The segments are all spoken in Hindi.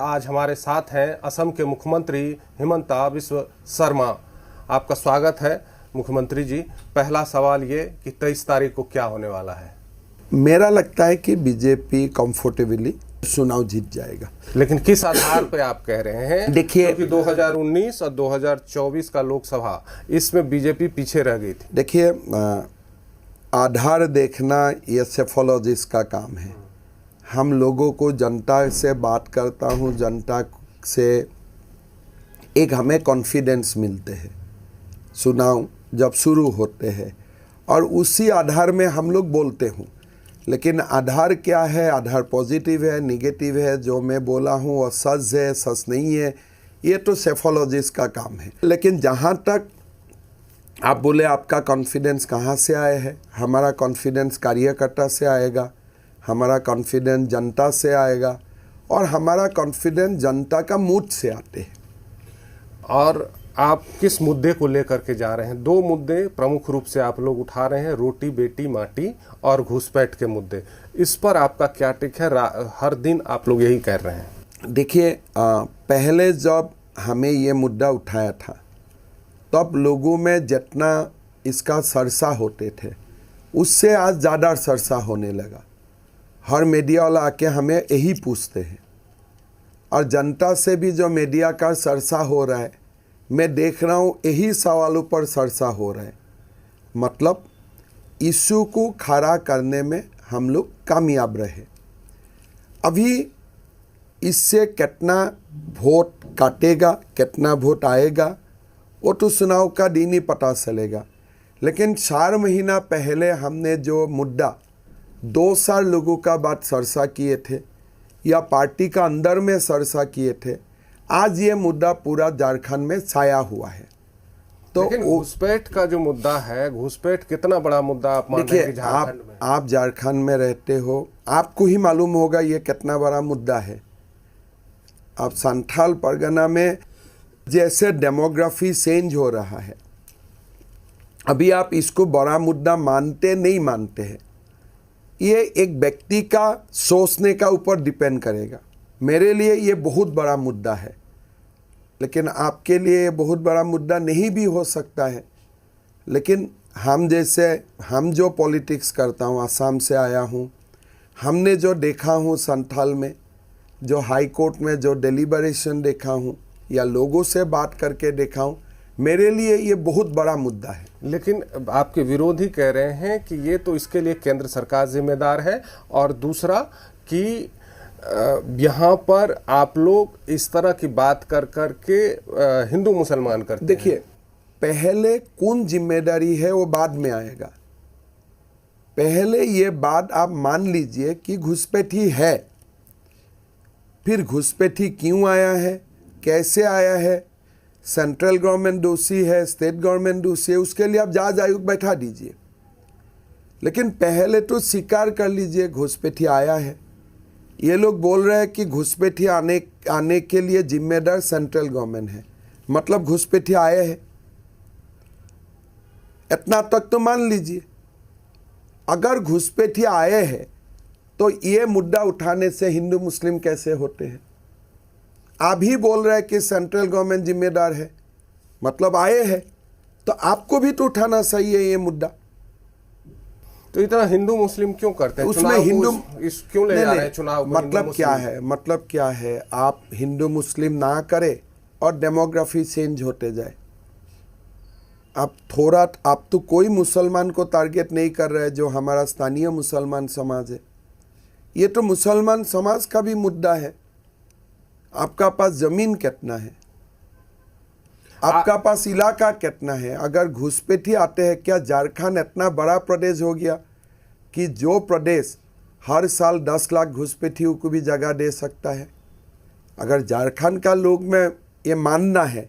आज हमारे साथ हैं असम के मुख्यमंत्री हिमंता बिस्वा शर्मा। आपका स्वागत है मुख्यमंत्री जी। पहला सवाल ये कि 23 तारीख को क्या होने वाला है? मेरा लगता है कि बीजेपी कंफर्टेबली चुनाव जीत जाएगा। लेकिन किस आधार पे आप कह रहे हैं? देखिए, क्योंकि 2019 और 2024 का लोकसभा, इसमें बीजेपी पीछे रह गई थी। देखिए, आधार देखना ये सेफोलॉजिस्ट का काम है। हम लोगों को जनता से बात करता हूँ, जनता से एक हमें कॉन्फिडेंस मिलते हैं चुनाव जब शुरू होते हैं, और उसी आधार में हम लोग बोलते हूँ। लेकिन आधार क्या है? आधार पॉजिटिव है, नेगेटिव है, जो मैं बोला हूँ वो सच है, सच नहीं है, ये तो सेफोलॉजिस्ट का काम है। लेकिन जहाँ तक आप बोले आपका कॉन्फिडेंस कहाँ से आया है, हमारा कॉन्फिडेंस कार्यकर्ता से आएगा, हमारा कॉन्फिडेंस जनता से आएगा, और हमारा कॉन्फिडेंस जनता का मूड से आते हैं। और आप किस मुद्दे को लेकर के जा रहे हैं? दो मुद्दे प्रमुख रूप से आप लोग उठा रहे हैं, रोटी बेटी माटी और घुसपैठ के मुद्दे। इस पर आपका क्या टिक है? हर दिन आप लोग यही कह रहे हैं। देखिए, पहले जब हमें ये मुद्दा उठाया था तब लोगों में जितना इसका सरसा होते थे उससे आज ज़्यादा सरसा होने लगा। हर मीडिया वाला आके हमें यही पूछते हैं, और जनता से भी जो मीडिया का सरसा हो रहा है, मैं देख रहा हूँ यही सवालों पर सरसा हो रहा है। मतलब इशू को खड़ा करने में हम लोग कामयाब रहे। अभी इससे कितना वोट काटेगा, कितना वोट आएगा, वो तो चुनाव का दिन ही पता चलेगा। लेकिन 4 महीना पहले हमने जो मुद्दा 2 साल लोगों का बात सरसा किए थे या पार्टी का अंदर में सरसा किए थे, आज ये मुद्दा पूरा झारखंड में छाया हुआ है। तो घुसपैठ का जो मुद्दा है, घुसपैठ कितना बड़ा मुद्दा आप मानते हैं झारखंड में? आप झारखंड में रहते हो, आपको ही मालूम होगा ये कितना बड़ा मुद्दा है। आप संथाल परगना में जैसे डेमोग्राफी चेंज हो रहा है, अभी आप इसको बड़ा मुद्दा मानते नहीं मानते हैं, ये एक व्यक्ति का सोचने का ऊपर डिपेंड करेगा। मेरे लिए ये बहुत बड़ा मुद्दा है, लेकिन आपके लिए ये बहुत बड़ा मुद्दा नहीं भी हो सकता है। लेकिन हम जो पॉलिटिक्स करता हूँ, आसाम से आया हूँ, हमने जो देखा हूँ संथाल में, जो हाई कोर्ट में जो डेलिबरेशन देखा हूँ या लोगों से बात करके देखा हूँ, मेरे लिए ये बहुत बड़ा मुद्दा है। लेकिन आपके विरोधी कह रहे हैं कि ये तो इसके लिए केंद्र सरकार जिम्मेदार है, और दूसरा कि यहाँ पर आप लोग इस तरह की बात कर करके हिंदू मुसलमान करते हैं। देखिए, पहले कौन जिम्मेदारी है वो बाद में आएगा। पहले ये बात आप मान लीजिए कि घुसपैठी है, फिर घुसपैठी क्यों आया है, कैसे आया है, सेंट्रल गवर्नमेंट दोषी है, स्टेट गवर्नमेंट दोषी है, उसके लिए आप जांच आयोग बैठा दीजिए। लेकिन पहले तो स्वीकार कर लीजिए घुसपैठी आया है। ये लोग बोल रहे हैं कि घुसपैठी आने के लिए जिम्मेदार सेंट्रल गवर्नमेंट है, मतलब घुसपैठी आए हैं। इतना तक तो मान लीजिए। अगर घुसपैठी आए हैं तो ये मुद्दा उठाने से हिंदू मुस्लिम कैसे होते हैं? आप ही बोल रहे हैं कि सेंट्रल गवर्नमेंट जिम्मेदार है, मतलब आए हैं, तो आपको भी तो उठाना सही है ये मुद्दा। तो इतना हिंदू मुस्लिम क्यों करते हैं? उसमें हिंदू क्यों ले जा रहे हैं चुनाव को? मतलब क्या है, आप हिंदू मुस्लिम ना करें और डेमोग्राफी चेंज होते जाए। आप तो कोई मुसलमान को टारगेट नहीं कर रहे, जो हमारा स्थानीय मुसलमान समाज है। ये तो मुसलमान समाज का भी मुद्दा है। आपका पास जमीन कितना है, आपका पास इलाका कितना है? अगर घुसपैठी आते हैं, क्या झारखंड इतना बड़ा प्रदेश हो गया कि जो प्रदेश हर साल 10 लाख घुसपैठियों को भी जगह दे सकता है? अगर झारखंड का लोग में ये मानना है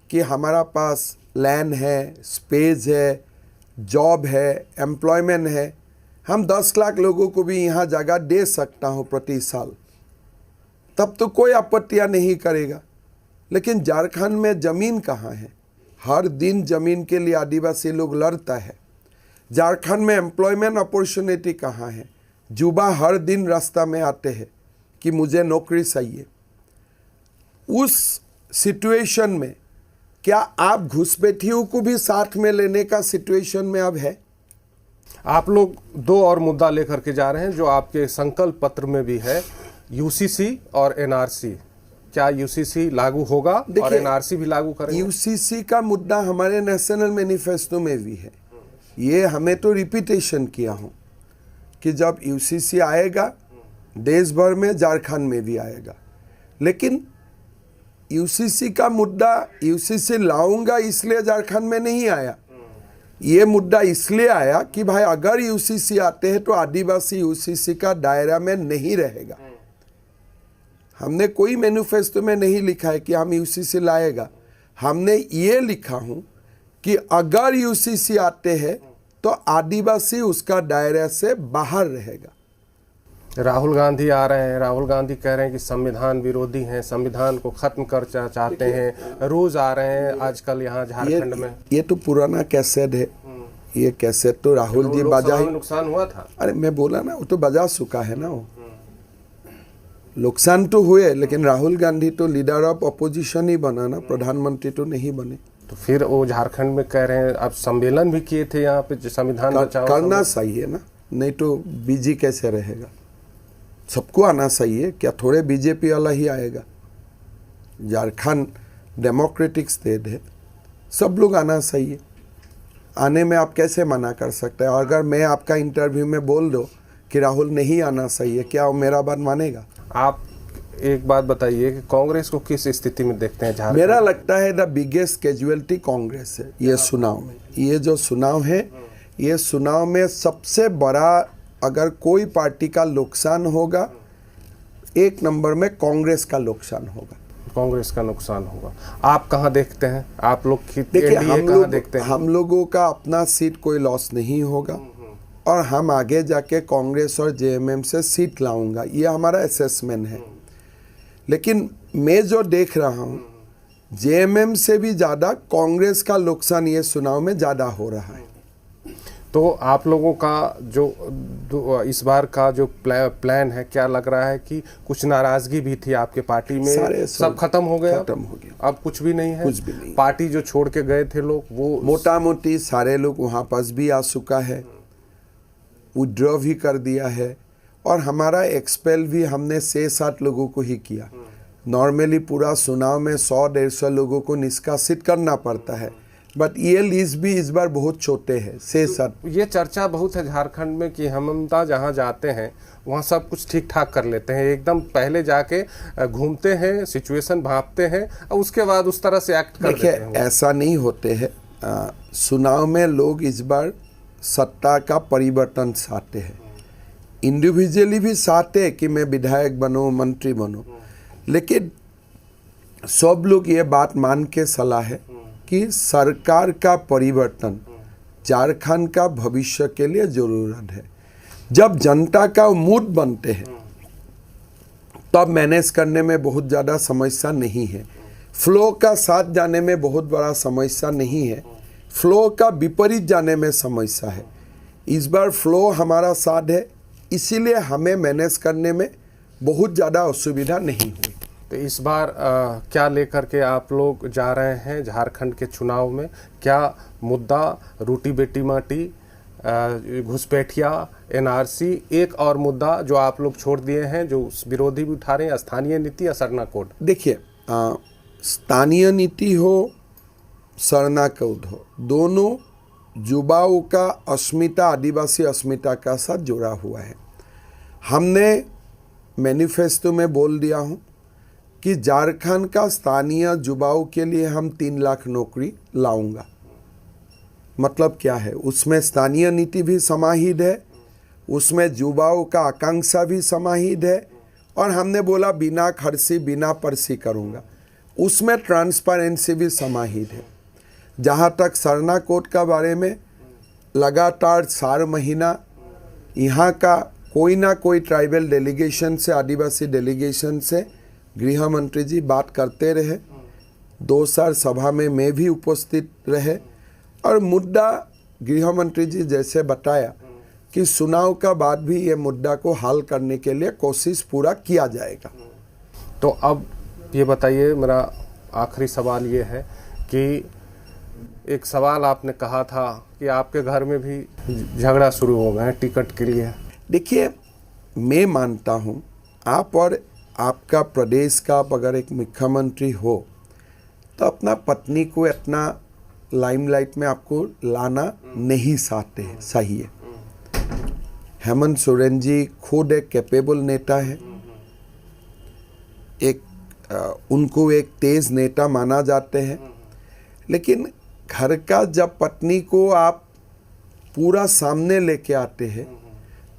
कि हमारा पास लैंड है, स्पेस है, जॉब है, एम्प्लॉयमेंट है, हम 10 लाख लोगों को भी यहाँ जगह दे सकता हूँ प्रति साल, तब तो कोई आपत्तियाँ नहीं करेगा। लेकिन झारखंड में ज़मीन कहाँ है? हर दिन ज़मीन के लिए आदिवासी लोग लड़ता है। झारखंड में एम्प्लॉयमेंट अपॉर्चुनिटी कहाँ है? युवा हर दिन रास्ता में आते हैं कि मुझे नौकरी चाहिए। उस सिचुएशन में क्या आप घुसपैठियों को भी साथ में लेने का सिचुएशन में अब है? आप लोग दो और मुद्दा लेकर के जा रहे हैं जो आपके संकल्प पत्र में भी है, यूसीसी और एनआरसी। क्या यूसीसी लागू होगा और एनआरसी भी लागू करेंगे? यूसीसी का मुद्दा हमारे नेशनल मैनिफेस्टो में भी है। ये हमें तो रिपीटेशन किया हूँ कि जब यूसीसी आएगा देश भर में, झारखंड में भी आएगा। लेकिन यूसीसी का मुद्दा यूसीसी लाऊंगा इसलिए झारखंड में नहीं आया। ये मुद्दा इसलिए आया कि भाई अगर यूसीसी आते हैं तो आदिवासी यूसीसी का दायरा में नहीं रहेगा। हमने कोई मैनिफेस्टो में नहीं लिखा है कि हम यूसीसी लाएगा। हमने ये लिखा हूं कि अगर यूसीसी आते हैं तो आदिवासी उसका दायरा से बाहर रहेगा। राहुल गांधी आ रहे हैं, राहुल गांधी कह रहे हैं कि संविधान विरोधी हैं, संविधान को खत्म कर चाहते हैं, रोज आ रहे हैं आजकल यहाँ झारखंड में। ये तो पुराना कैसेट है। ये कैसेट तो राहुल जी बजा ही, नुकसान हुआ था। अरे मैं बोला ना, वो तो बजा चुका है ना। वो नुकसान तो हुए, लेकिन राहुल गांधी तो लीडर ऑफ अपोजिशन ही बना ना, प्रधानमंत्री तो नहीं बने। तो फिर वो झारखंड में कह रहे हैं, अब सम्मेलन भी किए थे यहाँ पे संविधान बचाओ। करना सही है ना, नहीं तो बीजी कैसे रहेगा? सबको आना सही है। क्या थोड़े बीजेपी वाला ही आएगा? झारखंड डेमोक्रेटिक स्टेट है, सब लोग आना सही है। आने में आप कैसे मना कर सकते हैं? अगर मैं आपका इंटरव्यू में बोल दो कि राहुल नहीं आना सही है, क्या वो मेरा बात मानेगा? आप एक बात बताइए कि कांग्रेस को किस स्थिति में देखते हैं झारखंड? मेरा लगता है द बिगेस्ट कैजुअलिटी कांग्रेस है ये चुनाव में। ये जो चुनाव है, ये चुनाव में सबसे बड़ा, अगर कोई पार्टी का नुकसान होगा, एक नंबर में कांग्रेस का नुकसान होगा। कांग्रेस का नुकसान होगा। आप कहाँ देखते हैं? आप लोग देखिए, हम लोगों का अपना सीट कोई लॉस नहीं होगा और हम आगे जाके कांग्रेस और जेएमएम से सीट लाऊंगा, ये हमारा असेसमेंट है। लेकिन मैं जो देख रहा हूँ, जेएमएम से भी ज़्यादा कांग्रेस का नुकसान ये चुनाव में ज़्यादा हो रहा है। तो आप लोगों का जो इस बार का जो प्लान है, क्या लग रहा है कि कुछ नाराजगी भी थी आपके पार्टी में, सब खत्म हो गया? खत्म हो गया, अब कुछ भी नहीं है? कुछ भी नहीं। पार्टी जो छोड़ के गए थे लोग, वो मोटा मोटी सारे लोग वहाँ पास भी आ चुका है, विड्रॉ भी कर दिया है। और हमारा एक्सपेल भी हमने 6-7 लोगों को ही किया। नॉर्मली पूरा चुनाव में 100-150 लोगों को निष्कासित करना पड़ता है, बट ये लिस्ट भी इस बार बहुत छोटे हैं, 6-7। ये चर्चा बहुत है झारखंड में कि हेमंता जहाँ जाते हैं वहाँ सब कुछ ठीक ठाक कर लेते हैं, एकदम पहले जाके घूमते हैं, सिचुएशन भांपते हैं और उसके बाद उस तरह से एक्ट कर देते हैं। ऐसा नहीं होते हैं। चुनाव में लोग इस बार सत्ता का परिवर्तन चाहते हैं, इंडिविजुअली भी चाहते हैं कि मैं विधायक बनूं, मंत्री बनूं, लेकिन सब लोग ये बात मान के सलाह है कि सरकार का परिवर्तन झारखंड का भविष्य के लिए जरूरत है। जब जनता का मूड बनते हैं तब मैनेज करने में बहुत ज़्यादा समस्या नहीं है, फ्लो का साथ जाने में बहुत बड़ा समस्या नहीं है, फ्लो का विपरीत जाने में समस्या है। इस बार फ्लो हमारा साथ है, इसीलिए हमें मैनेज करने में बहुत ज़्यादा असुविधा नहीं हुई। तो इस बार क्या लेकर के आप लोग जा रहे हैं झारखंड के चुनाव में? क्या मुद्दा रोटी बेटी माटी, घुसपैठिया, एनआरसी, एक और मुद्दा जो आप लोग छोड़ दिए हैं, जो विरोधी भी उठा रहे हैं, स्थानीय नीति या सरना कोड? देखिए, स्थानीय नीति हो, सरना कोड हो, दोनों युवाओं का अस्मिता, आदिवासी अस्मिता का साथ जुड़ा हुआ है। हमने मैनिफेस्टो में बोल दिया हूँ कि झारखंड का स्थानीय युवाओं के लिए हम 3 लाख नौकरी लाऊंगा। मतलब क्या है? उसमें स्थानीय नीति भी समाहित है, उसमें युवाओं का आकांक्षा भी समाहित है, और हमने बोला बिना खर्ची बिना पर्ची करूंगा, उसमें ट्रांसपेरेंसी भी समाहित है। जहाँ तक सरना कोड का बारे में, लगातार 4 महीना यहाँ का कोई ना कोई ट्राइबल डेलीगेशन से, आदिवासी डेलीगेशन से गृह मंत्री जी बात करते रहे। 2 साल सभा में मैं भी उपस्थित रहे, और मुद्दा गृह मंत्री जी जैसे बताया कि चुनाव का बाद भी ये मुद्दा को हल करने के लिए कोशिश पूरा किया जाएगा। तो अब आप ये बताइए, मेरा आखिरी सवाल ये है कि एक सवाल आपने कहा था कि आपके घर में भी झगड़ा शुरू हो गया है टिकट के लिए। देखिए, मैं मानता हूँ आप और आपका प्रदेश का आप अगर एक मुख्यमंत्री हो तो अपना पत्नी को इतना लाइमलाइट में आपको लाना नहीं चाहते हैं, सही है। हेमंत सोरेन जी खुद एक कैपेबल नेता है, उनको एक तेज नेता माना जाते हैं, लेकिन घर का जब पत्नी को आप पूरा सामने लेके आते हैं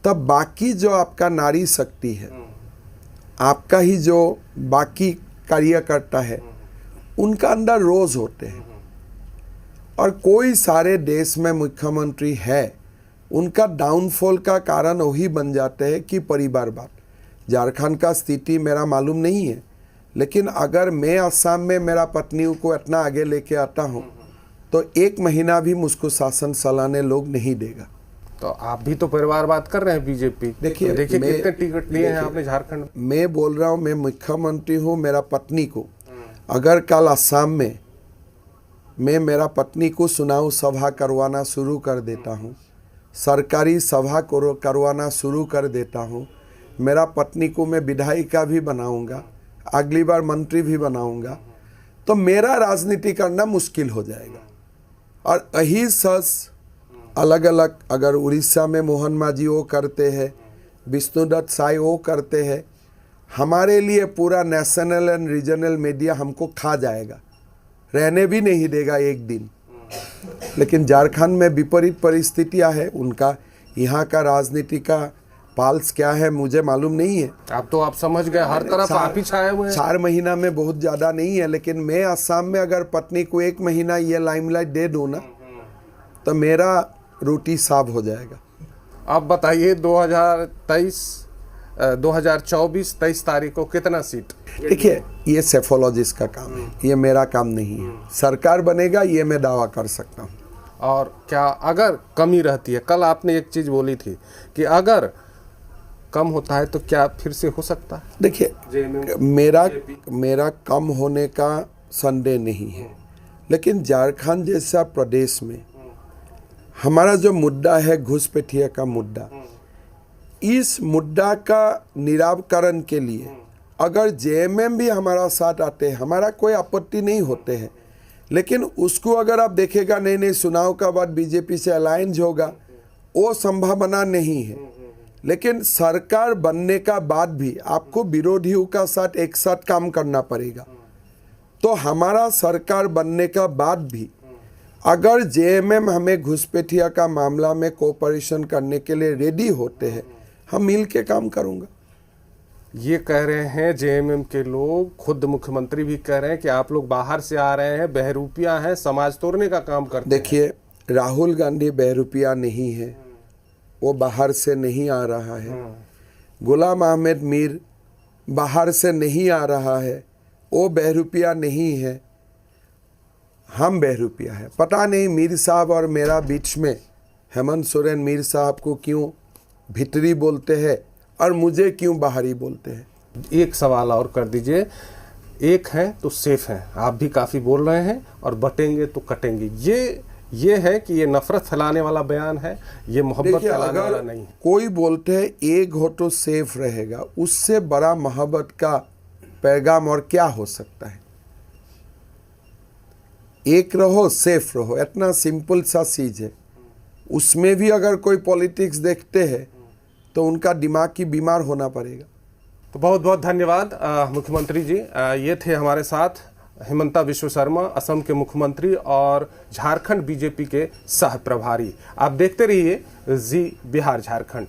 तब बाकी जो आपका नारी शक्ति है, आपका ही जो बाकी कार्यकर्ता है, उनका अंदर रोज होते हैं। और कोई सारे देश में मुख्यमंत्री है, उनका डाउनफॉल का कारण वही बन जाते हैं कि परिवारवाद। झारखंड का स्थिति मेरा मालूम नहीं है, लेकिन अगर मैं असम में मेरा पत्नी को इतना आगे लेके आता हूँ तो 1 महीना भी मुझको शासन चलाने लोग नहीं देगा। तो आप भी तो परिवारवाद कर रहे हैं बीजेपी। देखिए कितने टिकट लिए हैं आपने झारखंड। मैं बोल रहा हूँ, मैं मुख्यमंत्री हूँ, मेरा पत्नी को अगर कल असम में मैं मेरा पत्नी को चुनाव सभा करवाना शुरू कर देता हूँ, सरकारी सभा करवाना शुरू कर देता हूँ, मेरा पत्नी को मैं विधायिका भी बनाऊंगा, अगली बार मंत्री भी बनाऊंगा, तो मेरा राजनीति करना मुश्किल हो जाएगा। और यही सच अलग अलग, अगर उड़ीसा में मोहन मांझी वो करते हैं, विष्णुदत्त साई वो करते हैं, हमारे लिए पूरा नेशनल एंड रीजनल मीडिया हमको खा जाएगा, रहने भी नहीं देगा एक दिन। लेकिन झारखंड में विपरीत परिस्थितियां है, उनका यहाँ का राजनीति का पाल्स क्या है मुझे मालूम नहीं है। आप समझ गए, हर तरफ आप ही छाए हुए हैं। 4 महीना में बहुत ज़्यादा नहीं है, लेकिन मैं असम में अगर पत्नी को 1 महीना ये लाइमलाइट दे दूँ ना तो मेरा रोटी साफ हो जाएगा। आप बताइए 2024-23 तारीख को कितना सीट? देखिए, ये सेफोलॉजिस्ट का काम है, ये मेरा काम नहीं है। सरकार बनेगा ये मैं दावा कर सकता हूँ। और क्या अगर कमी रहती है, कल आपने एक चीज़ बोली थी कि अगर कम होता है तो क्या फिर से हो सकता है? देखिए, मेरा कम होने का संदेह नहीं है, लेकिन झारखंड जैसा प्रदेश में हमारा जो मुद्दा है घुसपैठिया का मुद्दा, इस मुद्दा का निराकरण के लिए अगर जेएमएम भी हमारा साथ आते हैं, हमारा कोई आपत्ति नहीं होते हैं, लेकिन उसको अगर आप देखेगा नहीं चुनाव का बाद बीजेपी से अलायंस होगा, वो संभावना नहीं है। लेकिन सरकार बनने का बाद भी आपको विरोधियों का साथ एक साथ काम करना पड़ेगा। तो हमारा सरकार बनने का बाद भी अगर जेएमएम हमें घुसपैठिया का मामला में कोऑपरेशन करने के लिए रेडी होते हैं, हम मिल के काम करूँगा। ये कह रहे हैं जेएमएम के लोग, खुद मुख्यमंत्री भी कह रहे हैं कि आप लोग बाहर से आ रहे हैं, बहरूपिया हैं, समाज तोड़ने का काम करते हैं। देखिए, राहुल गांधी बहरूपिया नहीं है, वो बाहर से नहीं आ रहा है। गुलाम अहमद मीर बाहर से नहीं आ रहा है, वो बहरूपिया नहीं है, हम बहरूपिया है। पता नहीं मीर साहब और मेरा बीच में हेमंत सोरेन मीर साहब को क्यों भीतरी बोलते हैं और मुझे क्यों बाहरी बोलते हैं। एक सवाल और कर दीजिए, एक है तो सेफ है, आप भी काफ़ी बोल रहे हैं, और बटेंगे तो कटेंगे, ये है कि ये नफरत फैलाने वाला बयान है, ये मोहब्बत फैलाने वाला नहीं है। कोई बोलते हैं एक हो तो सेफ रहेगा, उससे बड़ा मोहब्बत का पैगाम और क्या हो सकता है। एक रहो सेफ रहो, इतना सिंपल सा चीज है। उसमें भी अगर कोई पॉलिटिक्स देखते हैं तो उनका दिमाग की बीमार होना पड़ेगा। तो बहुत बहुत धन्यवाद मुख्यमंत्री जी। ये थे हमारे साथ हिमंता बिश्व शर्मा, असम के मुख्यमंत्री और झारखंड बीजेपी के सह प्रभारी। आप देखते रहिए जी बिहार झारखंड।